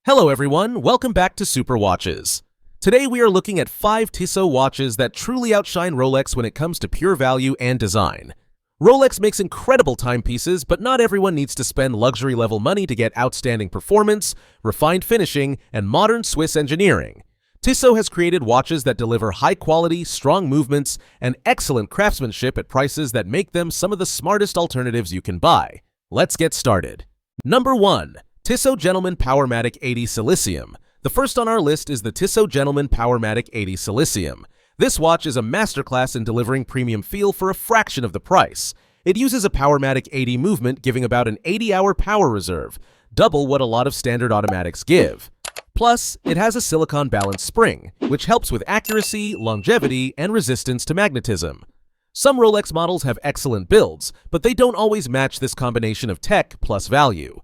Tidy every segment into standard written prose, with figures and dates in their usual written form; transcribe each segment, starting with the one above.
Hello everyone, welcome back to Super Watches. Today we are looking at 5 Tissot watches that truly outshine Rolex when it comes to pure value and design. Rolex makes incredible timepieces, but not everyone needs to spend luxury-level money to get outstanding performance, refined finishing, and modern Swiss engineering. Tissot has created watches that deliver high-quality, strong movements, and excellent craftsmanship at prices that make them some of the smartest alternatives you can buy. Let's get started. Number 1. Tissot Gentleman Powermatic 80 Silicium. The first on our list is the Tissot Gentleman Powermatic 80 Silicium. This watch is a masterclass in delivering premium feel for a fraction of the price. It uses a Powermatic 80 movement, giving about an 80-hour power reserve, double what a lot of standard automatics give. Plus, it has a silicone balanced spring, which helps with accuracy, longevity, and resistance to magnetism. Some Rolex models have excellent builds, but they don't always match this combination of tech plus value.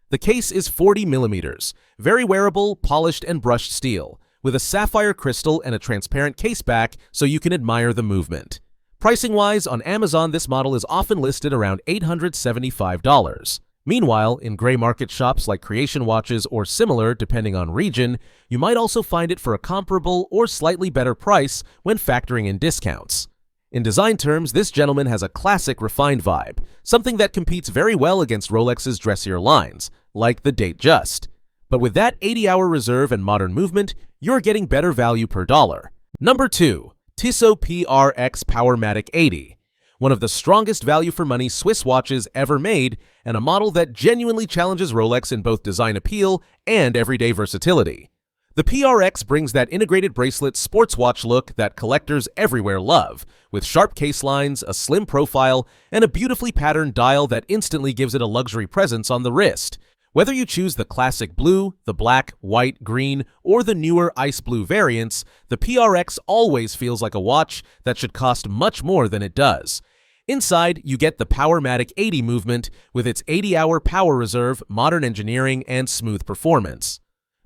The case is 40 millimeters, very wearable, polished and brushed steel, with a sapphire crystal and a transparent case back so you can admire the movement. Pricing-wise, on Amazon this model is often listed around $875. Meanwhile, in gray market shops like Creation Watches or similar, depending on region, you might also find it for a comparable or slightly better price when factoring in discounts. In design terms, this gentleman has a classic refined vibe, something that competes very well against Rolex's dressier lines, like the Date Just. But with that 80-hour reserve and modern movement, you're getting better value per dollar. Number 2. Tissot PRX Powermatic 80. One of the strongest value for money Swiss watches ever made, and a model that genuinely challenges Rolex in both design appeal and everyday versatility. The PRX brings that integrated bracelet sports watch look that collectors everywhere love, with sharp case lines, a slim profile, and a beautifully patterned dial that instantly gives it a luxury presence on the wrist. Whether you choose the classic blue, the black, white, green, or the newer ice blue variants, the PRX always feels like a watch that should cost much more than it does. Inside, you get the Powermatic 80 movement with its 80-hour power reserve, modern engineering, and smooth performance.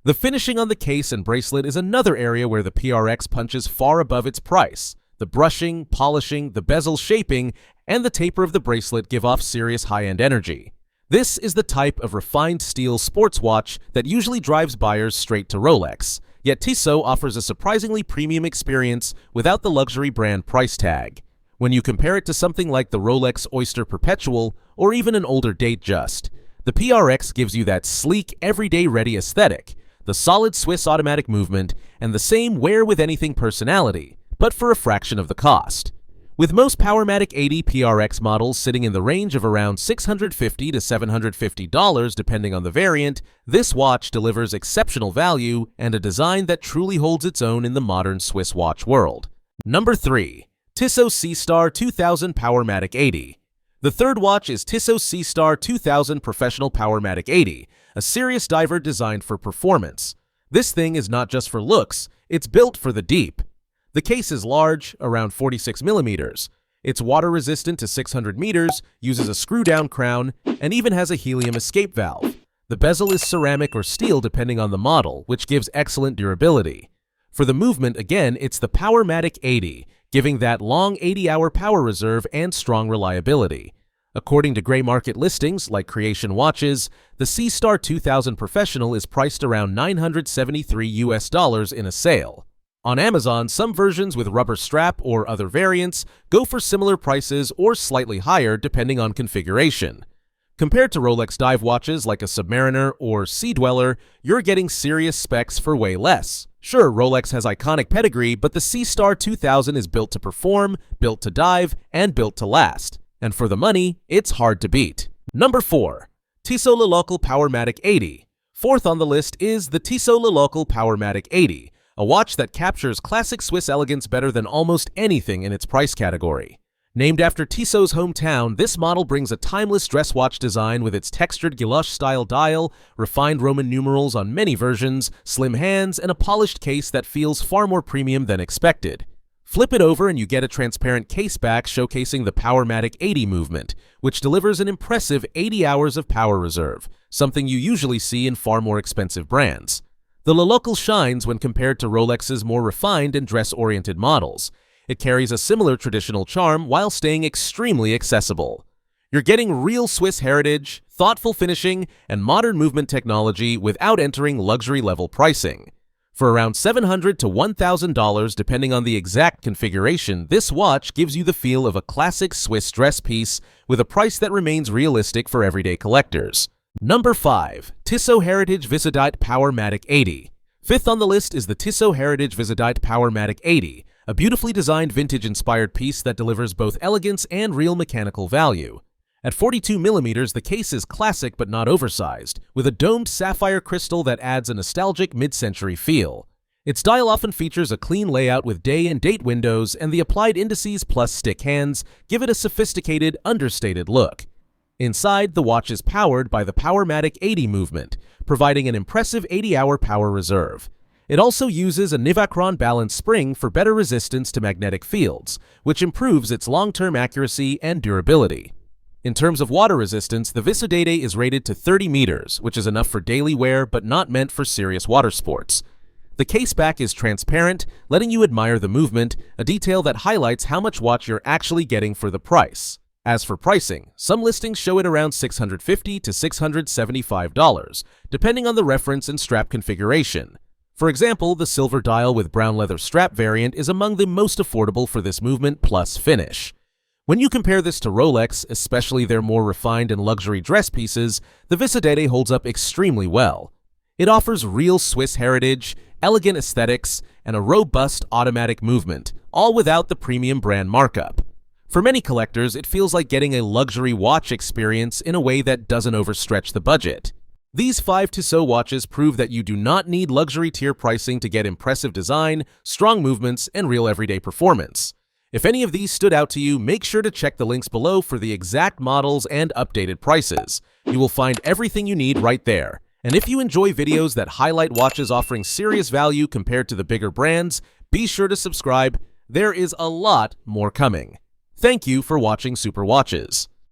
The finishing on the case and bracelet is another area where the PRX punches far above its price. The brushing, polishing, the bezel shaping, and the taper of the bracelet give off serious high-end energy. This is the type of refined steel sports watch that usually drives buyers straight to Rolex, yet Tissot offers a surprisingly premium experience without the luxury brand price tag. When you compare it to something like the Rolex Oyster Perpetual or even an older Date Just, the PRX gives you that sleek, everyday-ready aesthetic, the solid Swiss automatic movement, and the same wear-with-anything personality, but for a fraction of the cost. With most Powermatic 80 PRX models sitting in the range of around $650 to $750 depending on the variant, this watch delivers exceptional value and a design that truly holds its own in the modern Swiss watch world. Number 3. Tissot Seastar 2000 Powermatic 80. The third watch is Tissot Seastar 2000 Professional Powermatic 80, a serious diver designed for performance. This thing is not just for looks, it's built for the deep. The case is large, around 46 millimeters. It's water-resistant to 600 meters, uses a screw-down crown, and even has a helium escape valve. The bezel is ceramic or steel depending on the model, which gives excellent durability. For the movement, again, it's the Powermatic 80, giving that long 80-hour power reserve and strong reliability. According to gray market listings like Creation Watches, the Seastar 2000 Professional is priced around $973 in a sale. On Amazon, some versions with rubber strap or other variants go for similar prices or slightly higher depending on configuration. Compared to Rolex dive watches like a Submariner or Sea Dweller, you're getting serious specs for way less. Sure, Rolex has iconic pedigree, but the Seastar 2000 is built to perform, built to dive, and built to last. And for the money, it's hard to beat. Number 4. Tissot Locle Powermatic 80. Fourth on the list is the Tissot Locle Powermatic 80, a watch that captures classic Swiss elegance better than almost anything in its price category. Named after Tissot's hometown, this model brings a timeless dress watch design with its textured guilloche-style dial, refined Roman numerals on many versions, slim hands, and a polished case that feels far more premium than expected. Flip it over and you get a transparent case back showcasing the Powermatic 80 movement, which delivers an impressive 80 hours of power reserve, something you usually see in far more expensive brands. The Locle shines when compared to Rolex's more refined and dress-oriented models. It carries a similar traditional charm while staying extremely accessible. You're getting real Swiss heritage, thoughtful finishing, and modern movement technology without entering luxury-level pricing. For around $700 to $1,000 depending on the exact configuration, this watch gives you the feel of a classic Swiss dress piece with a price that remains realistic for everyday collectors. Number 5. Tissot Heritage Visodate Powermatic 80. Fifth on the list is the Tissot Heritage Visodate Powermatic 80, a beautifully designed vintage-inspired piece that delivers both elegance and real mechanical value. At 42mm, the case is classic but not oversized, with a domed sapphire crystal that adds a nostalgic mid-century feel. Its dial often features a clean layout with day and date windows, and the applied indices plus stick hands give it a sophisticated, understated look. Inside, the watch is powered by the Powermatic 80 movement, providing an impressive 80-hour power reserve. It also uses a Nivacron balanced spring for better resistance to magnetic fields, which improves its long-term accuracy and durability. In terms of water resistance, the Visodate is rated to 30 meters, which is enough for daily wear but not meant for serious water sports. The case back is transparent, letting you admire the movement, a detail that highlights how much watch you're actually getting for the price. As for pricing, some listings show it around $650 to $675, depending on the reference and strap configuration. For example, the silver dial with brown leather strap variant is among the most affordable for this movement plus finish. When you compare this to Rolex, especially their more refined and luxury dress pieces, the Visodate holds up extremely well. It offers real Swiss heritage, elegant aesthetics, and a robust automatic movement, all without the premium brand markup. For many collectors, it feels like getting a luxury watch experience in a way that doesn't overstretch the budget. These 5 Tissot watches prove that you do not need luxury tier pricing to get impressive design, strong movements, and real everyday performance. If any of these stood out to you, make sure to check the links below for the exact models and updated prices. You will find everything you need right there. And if you enjoy videos that highlight watches offering serious value compared to the bigger brands, be sure to subscribe. There is a lot more coming. Thank you for watching Super Watches.